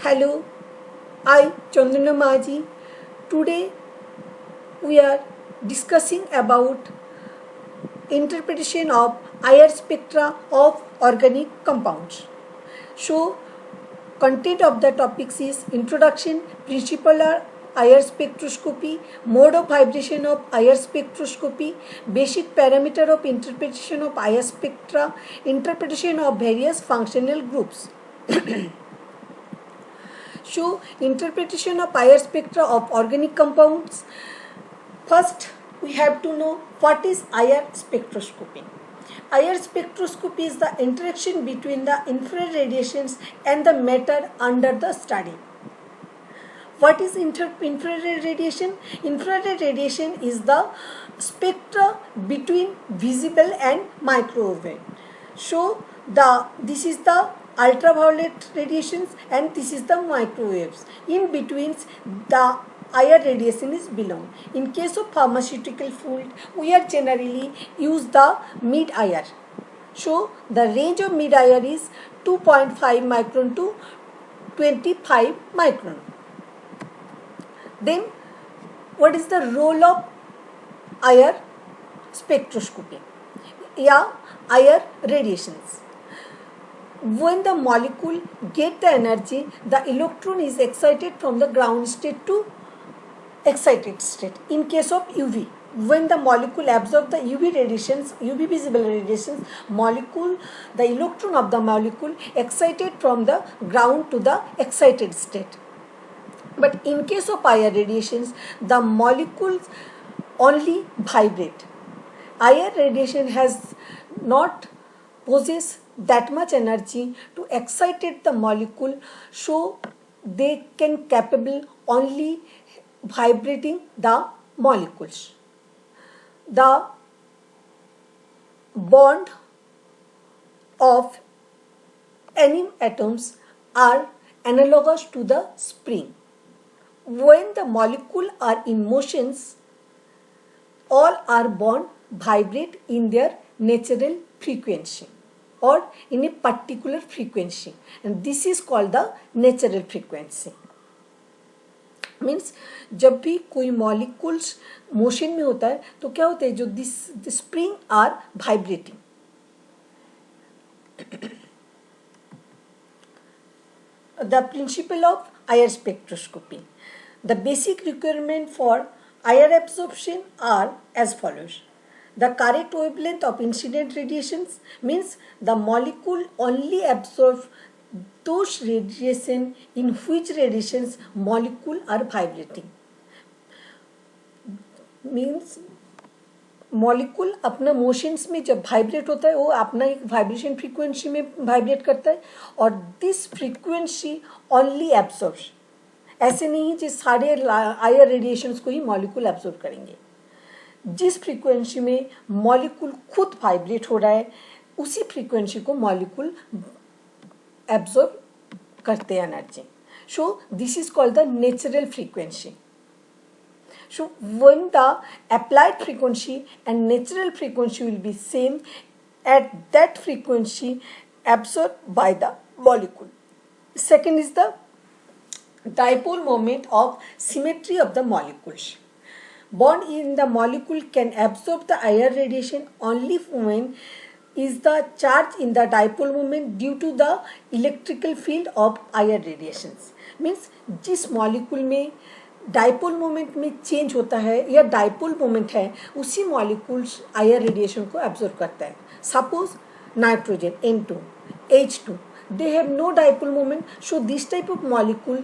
Hello, I Chandana Maji. Today we are discussing about interpretation of IR spectra of organic compounds. So, content of the topics is introduction, principle of IR spectroscopy, mode of vibration of IR spectroscopy, basic parameter of interpretation of IR spectra, interpretation of various functional groups. So, interpretation of IR spectra of organic compounds. First, we have to know what is IR spectroscopy. IR spectroscopy is the interaction between the infrared radiations and the matter under the study. What is infrared radiation? Infrared radiation is the spectra between visible and microwave. So, this is the ultraviolet radiations and this is the microwaves. In between, the IR radiation is belong. In case of pharmaceutical field, we are generally use the mid IR. So, the range of mid IR is 2.5 micron to 25 micron. Then, what is the role of IR spectroscopy? Yeah, IR radiations. When the molecule get the energy, the electron is excited from the ground state to excited state. In case of UV, when the molecule absorbs the UV radiations, UV visible radiations, the electron of the molecule excited from the ground to the excited state. But in case of IR radiations, the molecules only vibrate. IR radiation has not possess that much energy to excite the molecule, so they can capable only vibrating the molecules. The bond of any atoms are analogous to the spring. When the molecules are in motions, all are bond vibrate in their natural frequency or in a particular frequency, and this is called the natural frequency. Means जब भी कोई molecules motion में होता है तो क्या होता है, जो this spring are vibrating. The principle of IR spectroscopy. The basic requirement for IR absorption are as follows. The correct wavelength of incident radiations means the molecule only absorbs those radiation in which radiations molecule are vibrating. Means molecule अपना motions में जब vibrate होता है वो अपना एक vibration frequency में vibrate करता है और दिस फ्रीक्वेंसी ओनली एब्सॉर्ब्स. ऐसे नहीं कि सारे आयर रेडिएशंस को ही मॉलिक्यूल एब्सॉर्ब करेंगे. जिस फ्रीक्वेंसी में मॉलिक्यूल खुद वाइब्रेट हो रहा है उसी फ्रीक्वेंसी को मॉलिक्यूल एब्सॉर्ब करते हैं energy. So this is called the natural frequency. So when the applied frequency and natural frequency will be same, at that frequency absorbed by the molecule. Second is the dipole moment of symmetry of the molecules. Bond in the molecule can absorb the IR radiation only when is the charge in the dipole moment due to the electrical field of IR radiations. Means जिस molecule में dipole moment में change होता है या dipole moment है उसी molecules IR radiation को absorb करता है. Suppose nitrogen N2 H2, they have no dipole moment, so this type of molecule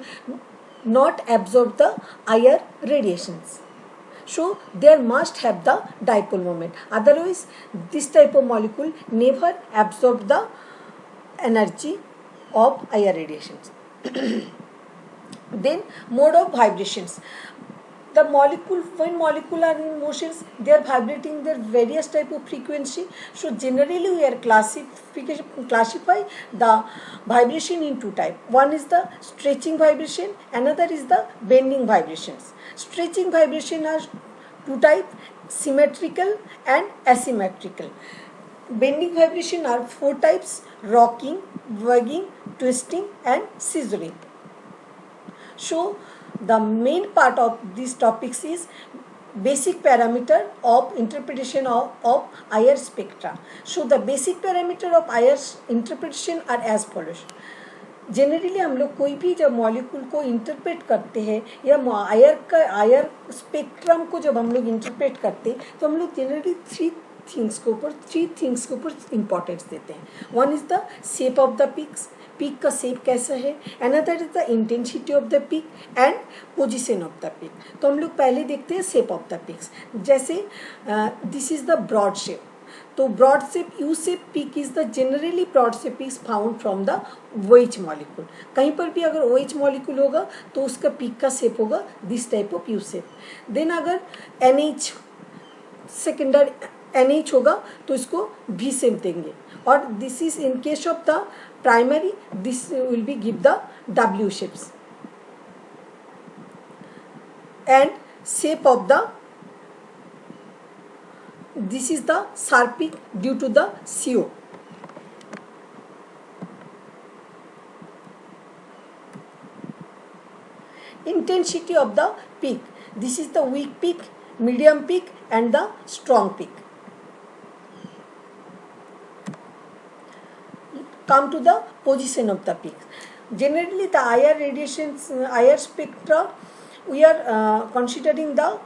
not absorb the IR radiations, so there must have the dipole moment, otherwise this type of molecule never absorb the energy of IR radiations. Then mode of vibrations. The molecule, when molecule are in motions, they are vibrating their various type of frequency. So generally we are classify the vibration in two type. One is the stretching vibration, another is the bending vibrations. Stretching vibration are two type, symmetrical and asymmetrical. Bending vibration are four types: rocking, wagging, twisting and scissoring. So the main part of these topics is basic parameter of interpretation of IR spectra. So the basic parameter of IR interpretation are as follows. Generally हम लोग कोई भी जब molecule को interpret करते हैं या आयर spectrum को जब हम लोग इंटरप्रेट करते हैं तो हम लोग जनरली थ्री थिंग्स के ऊपर इम्पोर्टेंस देते हैं. One is the shape of the peak का शेप कैसा है, another is the intensity of the peak and position of the peak. तो हम लोग पहले देखते हैं शेप ऑफ द पीक्स. जैसे this is the broad shape. तो broad shape U shape peak is the generally broad shape is found from the OH molecule. कहीं पर भी अगर OH मॉलिक्यूल होगा तो उसका पीक का शेप होगा this type of U shape. Then अगर NH सेकेंडरी NH होगा तो इसको V शेप देंगे. और this is in case of the primary this will be give the W shapes. And shape of the this is the sharp peak due to the CO. Intensity of the peak. This is the weak peak, medium peak and the strong peak. Come to the position of the peak. Generally the IR radiations, IR spectra, we are considering the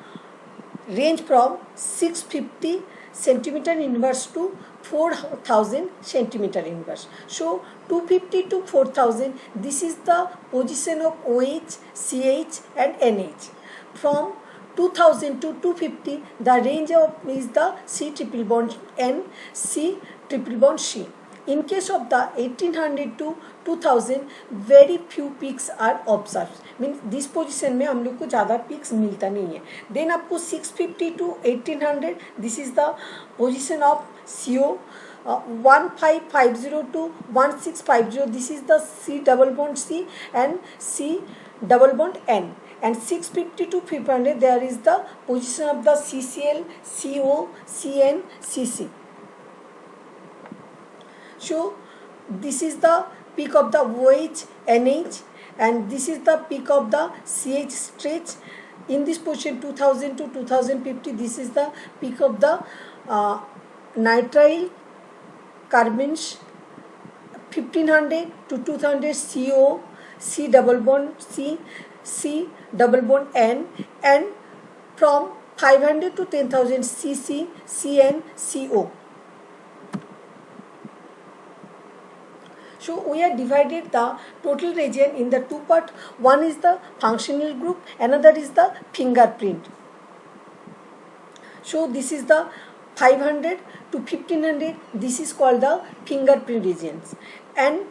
range from 650 centimeter inverse to 4000 centimeter inverse. So 250 to 4000, this is the position of OH, CH and NH. From 2000 to 250, the range of is the C triple bond N, C triple bond C. In case of the 1800 to 2000, very few peaks are observed. Means this position में हम लोग को ज़्यादा pics मिलता नहीं है. Then आपको 650 to 1800, this is the position of CO. 1550 to 1650, this is the C double bond C and C double bond N. And 650 to 500, there is the position of the CCl, CO, CN, CC. So this is the peak of the OH, NH, and this is the peak of the CH stretch. In this position 2000 to 2050, this is the peak of the nitrile carbons. 1500 to 200 CO, C double bond C, C double bond N, and from 500 to 10,000 CC, CN, CO. So we have divided the total region in the two part. One is the functional group, another is the fingerprint. So this is the 500 to 1500, this is called the fingerprint regions. And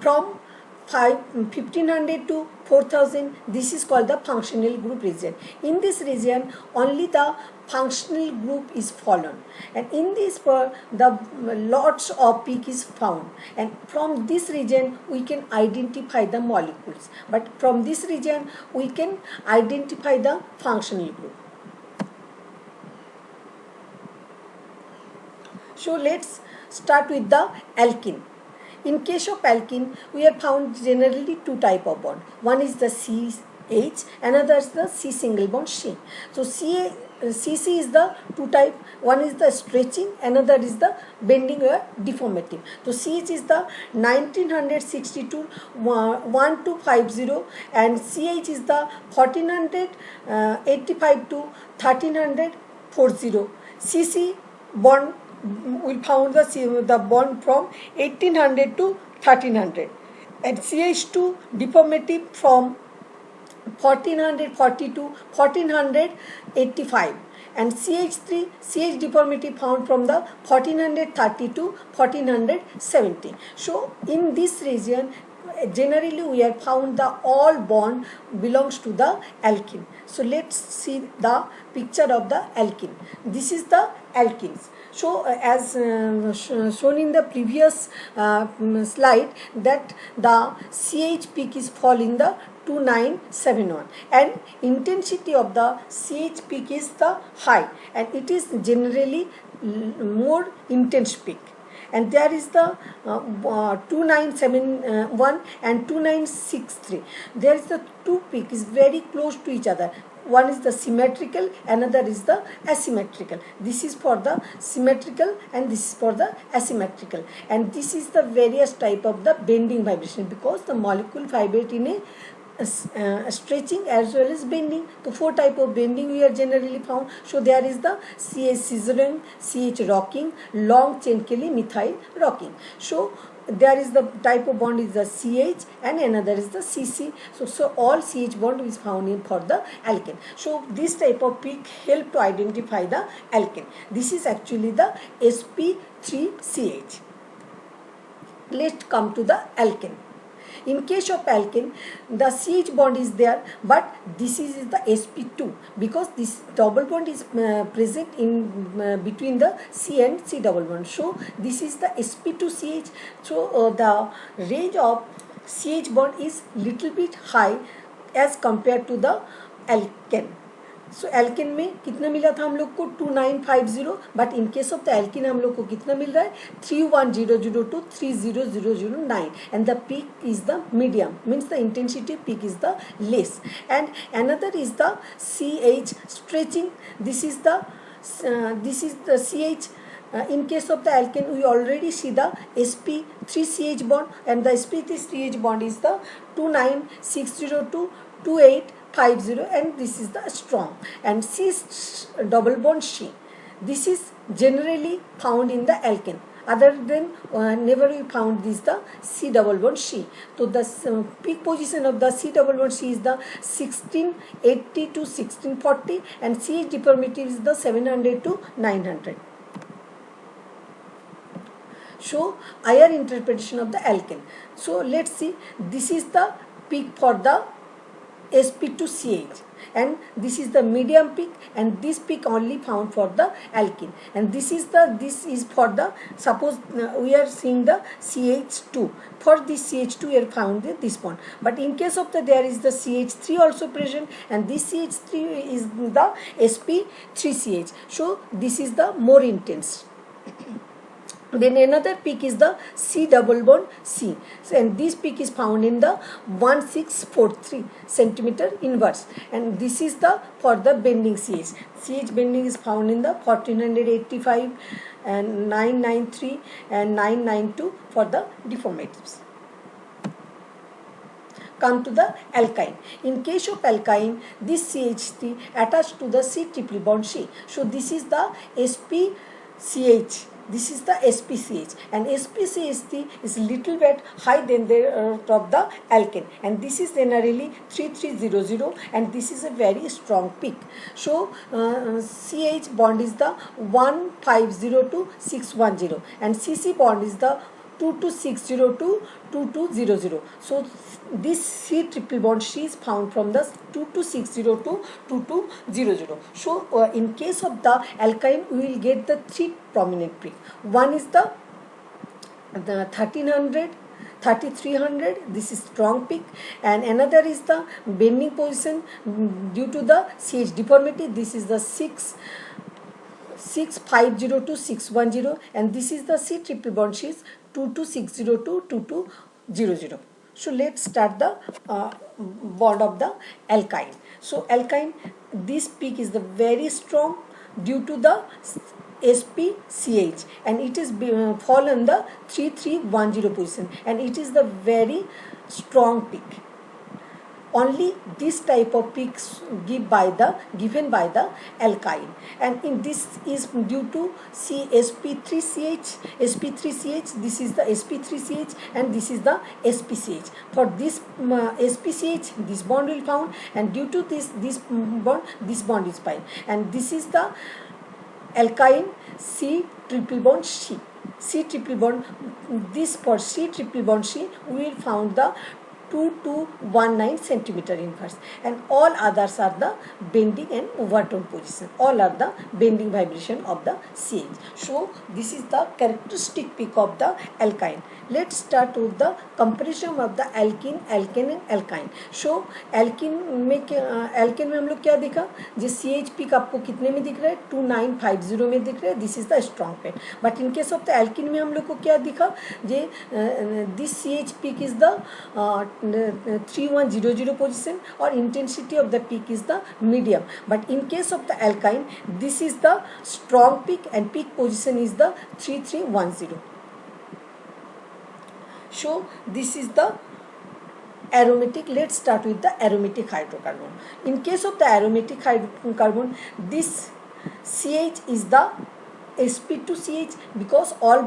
from 1500 to 4000, this is called the functional group region. In this region only the functional group is fallen, and in this the lots of peak is found, and from this region we can identify the molecules, but from this region we can identify the functional group. So let's start with the alkene. In case of alkene, we have found generally two type of bond. One is the CH, another is the C single bond C. So CC is the two type. One is the stretching, another is the bending or deformative. So CH is the 1962 1250, and CH is the 1485 to 1340. CC bond we found the bond from 1800 to 1300, and CH2 deformative from 1440 to 1485, and CH3 CH deformative found from the 1430 to 1470. So in this region generally we have found the all bond belongs to the alkene. So let's see the picture of the alkene. This is the alkenes. So as shown in the previous slide, that the CH peak is fall in the 2971, and intensity of the CH peak is the high, and it is generally more intense peak. and there is the 2971 and 2963. There is the two peak is very close to each other. One is the symmetrical, another is the asymmetrical. This is for the symmetrical and this is for the asymmetrical, and this is the various type of the bending vibration, because the molecule vibrate in a stretching as well as bending. So four type of bending we are generally found. So there is the CH scissoring, CH rocking, long chain Kelly methyl rocking. So there is the type of bond is the CH and another is the CC. So all CH bond is found in for the alkane. So this type of peak help to identify the alkane. This is actually the sp3CH. Let's come to the alkane. In case of alkane, the CH bond is there, but this is the sp2, because this double bond is present in between the C and C double bond. So this is the sp2CH. So the range of CH bond is little bit high as compared to the alkane. So alkene में कितना मिला था हम लोग को 2950, but in case of the alkene हम लोग को कितना मिल रहा है 31002 30009, and the peak is the medium, means the intensity peak is the less. And another is the CH stretching. This is the CH. In case of the alkane, we already see the sp3CH bond, and the sp3CH bond is the 29602 2850, and this is the strong. And C double bond C, this is generally found in the alkane. Other than never we found this the C double bond C. So the peak position of the C double bond C is the 1680 to 1640, and CH deformity is the 700 to 900. So higher interpretation of the alkane. So let's see, this is the peak for the sp2CH, and this is the medium peak, and this peak only found for the alkene, and this is for the, suppose we are seeing the CH2. For this CH2 we are found this bond, but in case of the there is the CH3 also present, and this CH3 is the sp3CH. So this is the more intense. Then another peak is the C double bond C, and this peak is found in the 1643 centimeter inverse, and this is the for the bending CH. CH bending is found in the 1485 and 993 and 992 for the deformatives. Come to the alkyne. In case of alkyne, this CH3 attached to the C triple bond C. So this is the sp-CH. This is the sp-CH, and sp-CH is little bit high than the of the alkane, and this is generally 3300, and this is a very strong peak. So CH bond is the 150 to 610, and CC bond is the 2260 to 2200. So this C triple bond C is found from the 2260 to 2200. So in case of the alkyne, we will get the three prominent peak. One is the 1300, 3300, this is strong peak, and another is the bending position due to the CH deformity. This is the 650 to 610, and this is the C triple bond C is 2260 to 2200. So let's start the bond of the alkyne. So alkyne, this peak is the very strong due to the sp-CH, and it is fall on the 3310 position, and it is the very strong peak. Only this type of peaks given by the alkyne, and in this is due to sp3CH. This is the sp3CH, and this is the sp-CH. For this sp-CH, this bond will found, and due to this bond is fine, and this is the alkyne C triple bond C triple bond. This for C triple bond C we will found the 2219 centimeter inverse, and all others are the bending and overtone position. All are the bending vibration of the CH. So this is the characteristic peak of the alkyne. Let's start with the comparison of the alkene, alkane and alkyne. So alkene में हम लोग क्या देखा, जो CH peak आपको कितने में दिख रहा है, 2950 में दिख रहा है. This is the strong pen. But in case of the alkene में हम लोग को क्या दिखा, जे this CH peak is the 3100 position, or intensity of the peak is the medium. But in case of the alkyne, this is the strong peak and peak position is the 3310. So this is the aromatic. Let's start with the aromatic hydrocarbon. In case of the aromatic hydrocarbon, this CH is the sp2CH, because all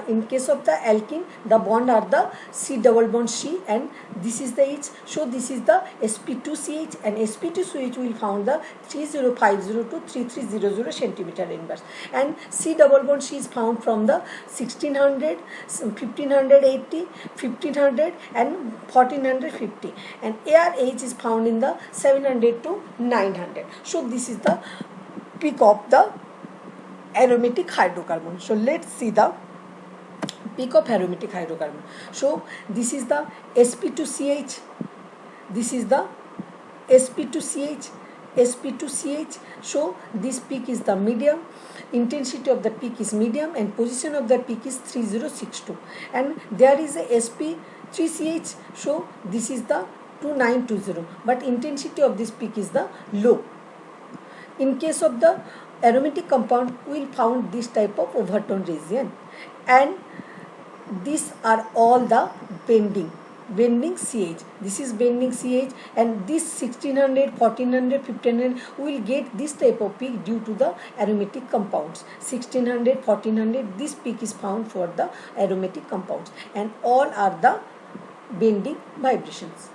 in case of the alkene the bond are the C double bond C, and this is the H. So this is the sp2CH, and sp2CH will found the 3050 to 3300 centimeter inverse, and C double bond C is found from the 1600, 1580, 1500 and 1450, and ARH is found in the 700 to 900. So this is the peak of the aromatic hydrocarbon. So let's see the peak of aromatic hydrocarbon. So this is the sp2CH, this is the sp2CH, sp2CH. So this peak is the medium, intensity of the peak is medium, and position of the peak is 3062, and there is a sp3CH. So this is the 2920, but intensity of this peak is the low. In case of the aromatic compound, we will found this type of overtone region, and these are all the bending CH. This is bending CH, and this 1600, 1400, 1500 will get this type of peak due to the aromatic compounds. 1600, 1400, this peak is found for the aromatic compounds, and all are the bending vibrations.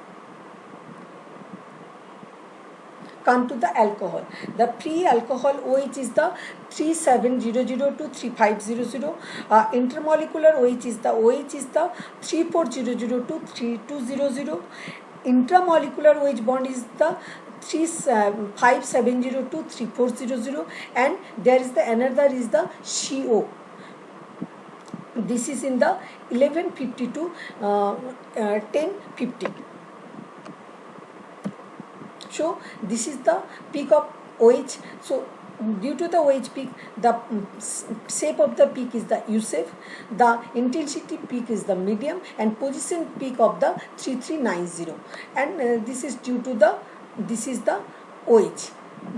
Come to the alcohol. The free alcohol OH is the 3700 to 3500. Intermolecular OH is the 3400 to 3200. Intramolecular OH bond is the 570 to 3400, and there is the another is the CO. This is in the 1150 to 1050. So this is the peak of OH. So due to the OH peak, the shape of the peak is the U shape, the intensity peak is the medium, and position peak of the 3390, and this is due to the, this is the OH,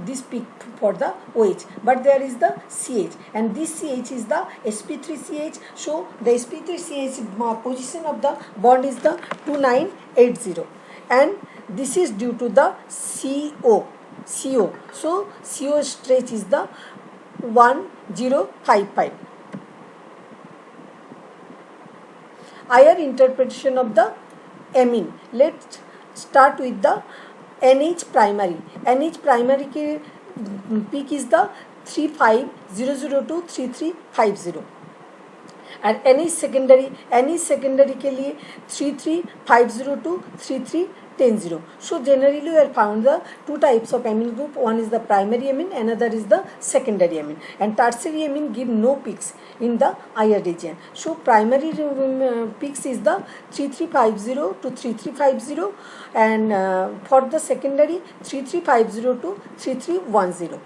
this peak for the OH, but there is the CH, and this CH is the sp3CH. So the sp3CH position of the bond is the 2980, and this is due to the CO. So CO stretch is the 1055. Higher interpretation of the amine. Let's start with the NH primary. NH primary के peak is the 3500 to 3350, and NH secondary के लिए 3350 to 3310. So generally we have found the two types of amine group. One is the primary amine, another is the secondary amine, and tertiary amine give no peaks in the higher region. So primary peaks is the 3350 to 3350, and for the secondary 3350 to 3310.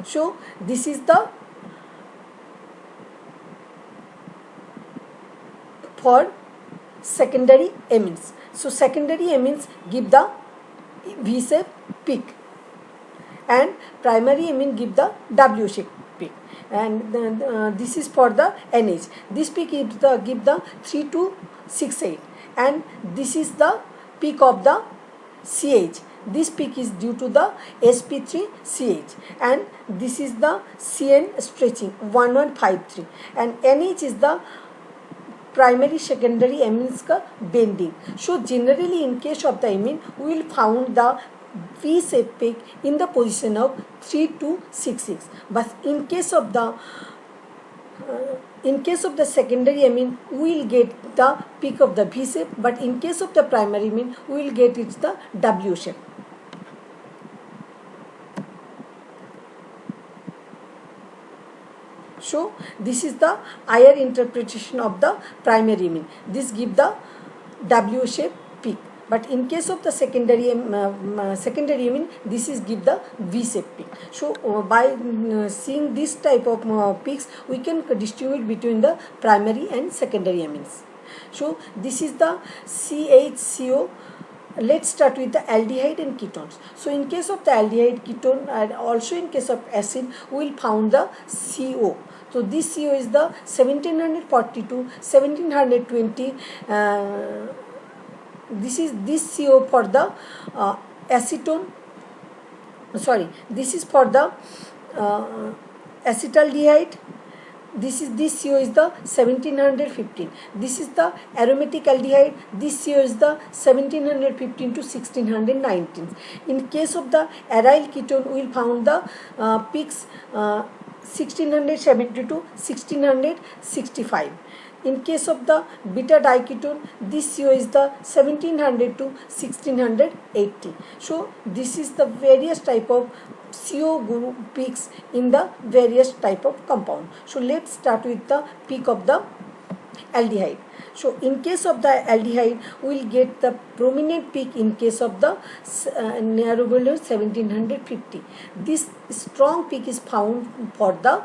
So this is the for secondary amines. So secondary amines give the V shape peak, and primary amine give the W shape peak, and this is for the NH. This peak give the 3268, and this is the peak of the CH. This peak is due to the sp3CH, and this is the CN stretching 1153, and NH is the primary secondary amines का bending. So generally in case of the amine we will found the V shape peak in the position of 3266, but in case of the In case of the secondary amine, we will get the peak of the V shape, but in case of the primary amine, we will get it's the W shape. So this is the higher interpretation of the primary amine. This give the W shape peak. But in case of the secondary amine, this is give the V shape peak. So by seeing this type of peaks, we can distribute between the primary and secondary amines. So this is the CHCO. Let's start with the aldehyde and ketones. So in case of the aldehyde, ketone, and also in case of acid, we will found the CO. So this CO is the 1742, 1720. This CO for the acetone. Sorry, this is for the acetaldehyde. This CO is the 1715. This is the aromatic aldehyde. This CO is the 1715 to 1619. In case of the aryl ketone, we will found the peaks 1670 to 1665. In case of the beta diketone, this CO is the 1700 to 1680. So this is the various type of CO group peaks in the various type of compound. So let's start with the peak of the aldehyde. So in case of the aldehyde, we will get the prominent peak in case of the Neurobulbar 1750. This strong peak is found for the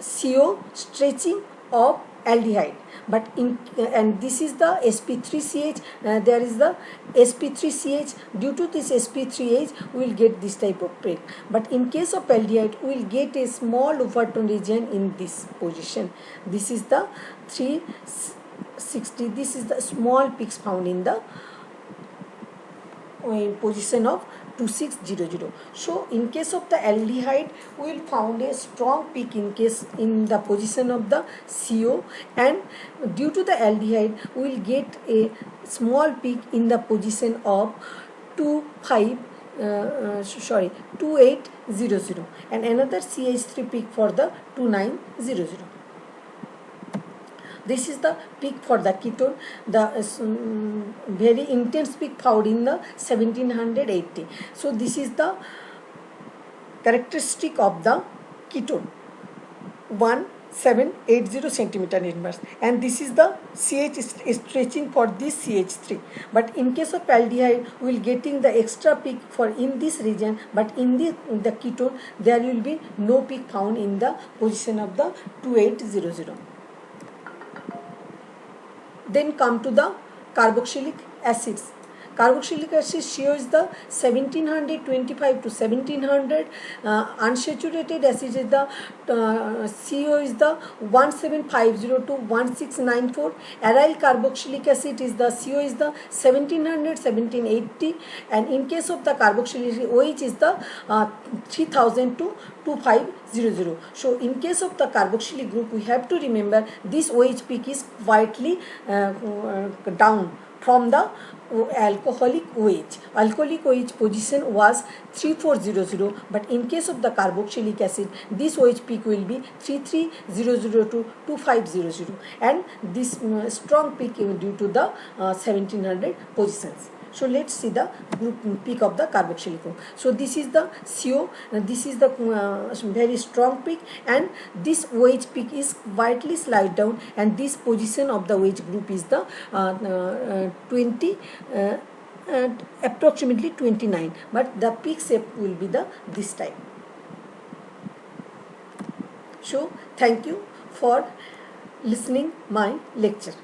CO stretching of aldehyde. But and this is the sp3ch. There is the sp3ch. Due to this sp3h, we will get this type of peak. But in case of aldehyde, we will get a small overtone region in this position. This is the 360. This is the small peaks found in the position of 2600. So in case of the aldehyde, we will found a strong peak in the position of the CO, and due to the aldehyde, we will get a small peak in the position of 2800, and another CH3 peak for the 2900. This is the peak for the ketone, the very intense peak found in the 1780. So this is the characteristic of the ketone, 1780 centimeter inverse, and this is the CH stretching for this CH3. But in case of aldehyde, we will getting the extra peak for in this region, but in the ketone there will be no peak found in the position of the 2800. Then come to the carboxylic acids. Carboxylic acid shows the 1725 to 1700. Unsaturated acid is the CO is the 1750 to 1694. Aryl carboxylic acid is the CO is the 1700 1780, and in case of the carboxylic OH is the 3000 to 2500. So in case of the carboxylic group, we have to remember this OH peak is quietly down from the alcoholic OH. Alcoholic OH position was 3400, but in case of the carboxylic acid, this OH peak will be 3300 to 2500, and this strong peak due to the 1700 positions. So let's see the group peak of the carboxylic group. So this is the CO, this is the very strong peak, and this OH peak is widely slide down, and this position of the OH group is the 20 approximately 29, but the peak shape will be the this type. So thank you for listening my lecture.